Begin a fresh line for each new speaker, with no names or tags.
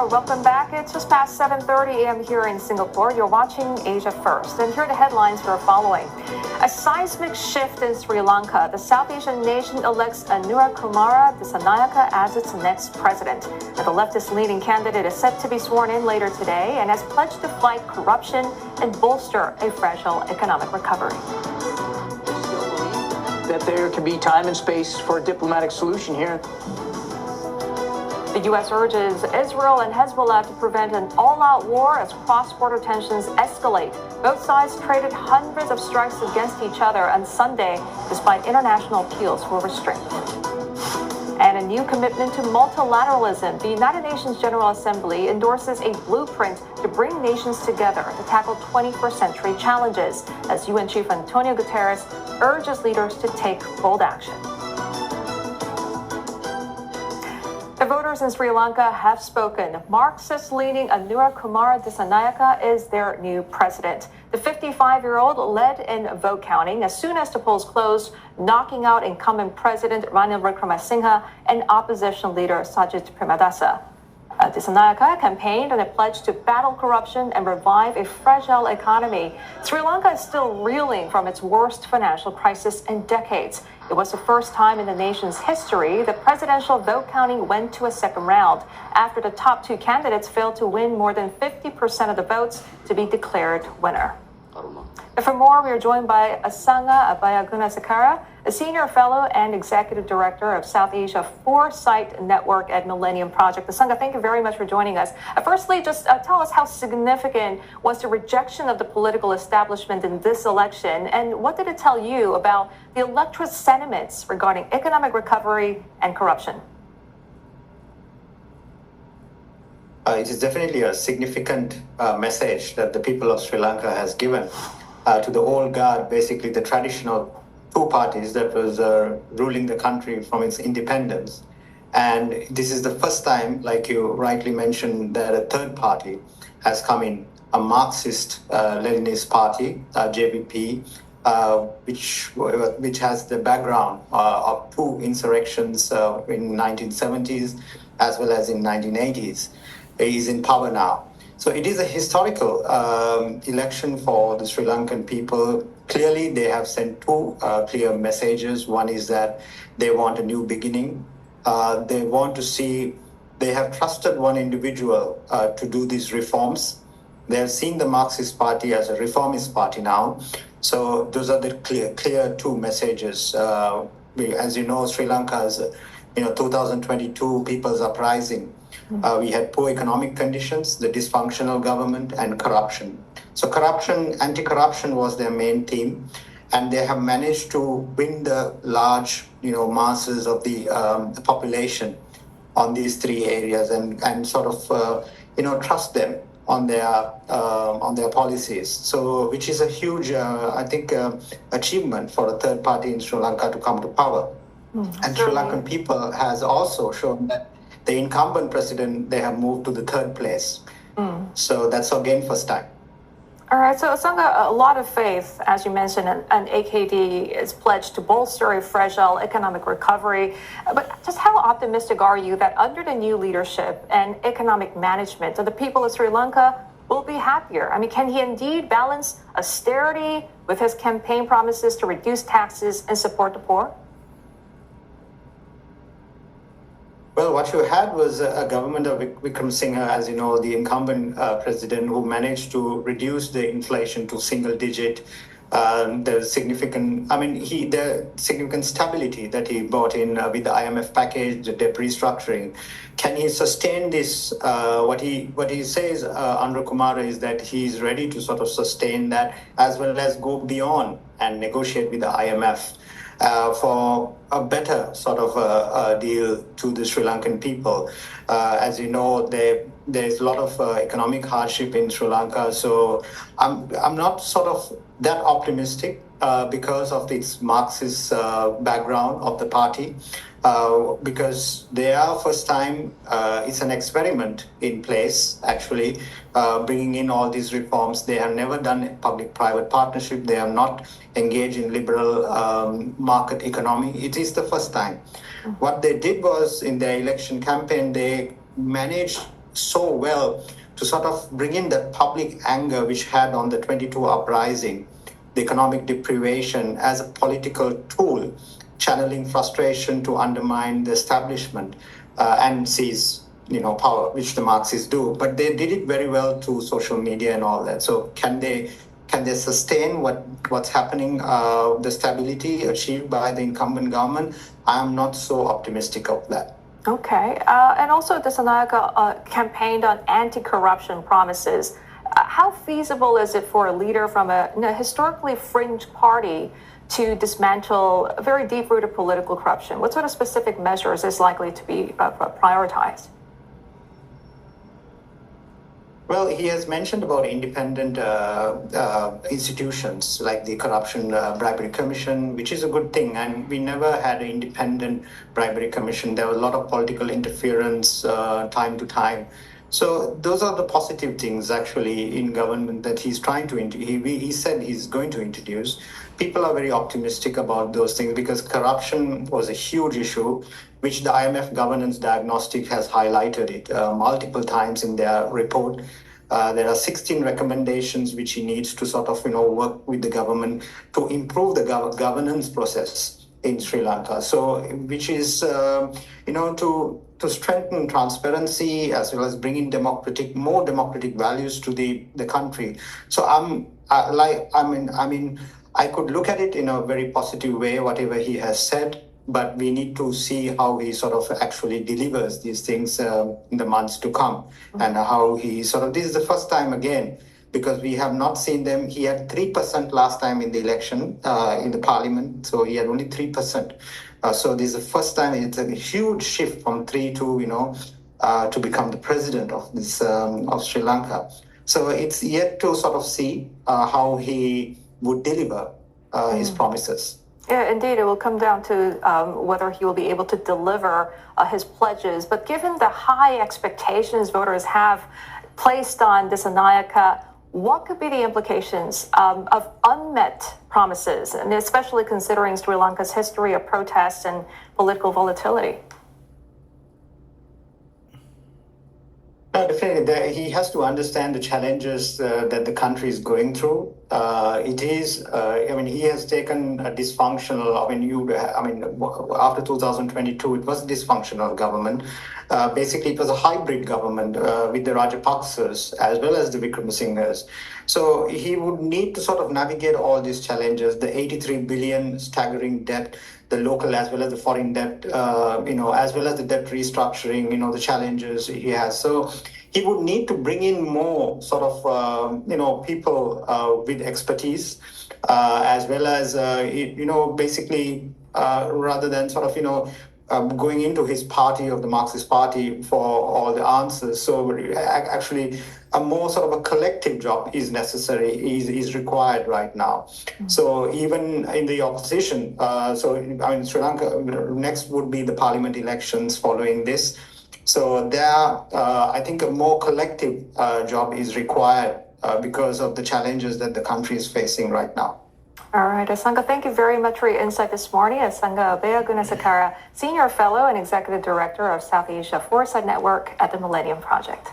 welcome back. It's just past 7:30 a.m. here in Singapore. You're watching Asia First, and here are the headlines we're following. A seismic shift in Sri Lanka. The South Asian nation elects Anura Kumara Dissanayake as its next president. Now, the leftist leading candidate is set to be sworn in later today and has pledged to fight corruption and bolster a fragile economic recovery.
That there can be time and space for a diplomatic solution here.
The U.S. urges Israel and Hezbollah to prevent an all-out war as cross-border tensions escalate. Both sides traded hundreds of strikes against each other on Sunday, despite international appeals for restraint. And a new commitment to multilateralism. The United Nations General Assembly endorses a blueprint to bring nations together to tackle 21st century challenges, as UN Chief Antonio Guterres urges leaders to take bold action. The voters in Sri Lanka have spoken. Marxist-leaning Anura Kumara Dissanayake is their new president. The 55-year-old led in vote counting as soon as the polls closed, knocking out incumbent President Ranil Wickremesinghe and opposition leader Sajid Premadasa. Dissanayake campaigned on a pledge to battle corruption and revive a fragile economy. Sri Lanka is still reeling from its worst financial crisis in decades. It was the first time in the nation's history that presidential vote counting went to a second round after the top two candidates failed to win more than 50% of the votes to be declared winner. And for more, we are joined by Asanga Abeyagoonasekera, a senior fellow and executive director of South Asia Foresight Network at Millennium Project. Asanga, thank you very much for joining us. Firstly, just tell us how significant was the rejection of the political establishment in this election, and what did it tell you about the electorate sentiments regarding economic recovery and corruption?
It is definitely a significant message that the people of Sri Lanka has given to the old guard, basically the traditional two parties that was ruling the country from its independence. And this is the first time, like you rightly mentioned, that a third party has come in, a Marxist Leninist party, JVP, which has the background of two insurrections in 1970s as well as in 1980s. Is in power now. So it is a historical election for the Sri Lankan people. Clearly, they have sent two clear messages. One is that they want a new beginning. They want to see, they have trusted one individual to do these reforms. They have seen the Marxist Party as a reformist party now. So those are the clear two messages. As you know, Sri Lanka's 2022 People's Uprising. We had poor economic conditions, the dysfunctional government, and corruption. So anti-corruption was their main theme, and they have managed to win the large, masses of the population on these three areas, and sort of, trust them on their policies. So, which is a huge, achievement for a third party in Sri Lanka to come to power. And Sri Lankan people has also shown that the incumbent president, they have moved to the third place. So that's again first time.
All right, so Asanga, a lot of faith, as you mentioned, and AKD is pledged to bolster a fragile economic recovery. But just how optimistic are you that under the new leadership and economic management, the people of Sri Lanka will be happier? I mean, can he indeed balance austerity with his campaign promises to reduce taxes and support the poor?
Well, what you had was a government of Wickremesinghe, as you know, the incumbent president, who managed to reduce the inflation to single digit. The significant stability that he brought in with the IMF package, the debt restructuring. Can he sustain this? What he says, Anura Kumara, is that he's ready to sort of sustain that as well as go beyond and negotiate with the IMF. For a better sort of deal to the Sri Lankan people. As you know, there's a lot of economic hardship in Sri Lanka, so I'm not sort of that optimistic because of its Marxist background of the party. Because they are first time, it's an experiment in place, actually, bringing in all these reforms. They have never done public-private partnership. They have not engaged in liberal market economy. It is the first time. What they did was, in their election campaign, they managed so well to sort of bring in that public anger which had on the 22 uprising, the economic deprivation as a political tool, channeling frustration to undermine the establishment and seize power, which the Marxists do. But they did it very well through social media and all that. So can they sustain what's happening, the stability achieved by the incumbent government? I am not so optimistic of that.
Okay. And also, Dissanayake campaigned on anti-corruption promises. How feasible is it for a leader from a historically fringe party to dismantle a very deep-rooted political corruption? What sort of specific measures is likely to be prioritized?
Well, he has mentioned about independent institutions like the Corruption Bribery Commission, which is a good thing. And we never had an independent bribery commission. There was a lot of political interference time to time. So those are the positive things actually in government that he's trying to, he said he's going to introduce. People are very optimistic about those things because corruption was a huge issue, which the IMF governance diagnostic has highlighted it multiple times in their report. There are 16 recommendations which he needs to sort of, work with the government to improve the governance process in Sri Lanka. So, which is, to strengthen transparency as well as bring in more democratic values to the country. So I could look at it in a very positive way, whatever he has said, but we need to see how he sort of actually delivers these things in the months to come, and how he this is the first time again, because we have not seen them. He had 3% last time in the election in the parliament, so he had only 3%. So this is the first time. It's a huge shift from 3 to to become the president of this of Sri Lanka. So it's yet to sort of see how he would deliver his promises.
Yeah, indeed. It will come down to whether he will be able to deliver his pledges. But given the high expectations voters have placed on Dissanayake, what could be the implications of unmet promises, and especially considering Sri Lanka's history of protests and political volatility?
No, definitely. He has to understand the challenges that the country is going through. He has taken a dysfunctional, after 2022, it was a dysfunctional government. Basically, it was a hybrid government with the Rajapaksas as well as the Wickramasinghes. So he would need to sort of navigate all these challenges, the 83 billion staggering debt, the local as well as the foreign debt, as well as the debt restructuring, the challenges he has. So he would need to bring in more sort of, people with expertise, as well as, basically, rather than sort of, going into his party of the Marxist Party for all the answers. So actually, a more sort of a collective job is necessary, is required right now. So even in the opposition, Sri Lanka, next would be the parliament elections following this. So there, I think a more collective job is required because of the challenges that the country is facing right now.
All right, Asanga, thank you very much for your insight this morning. Asanga Abeyagoonasekera, Senior Fellow and Executive Director of South Asia Foresight Network at the Millennium Project.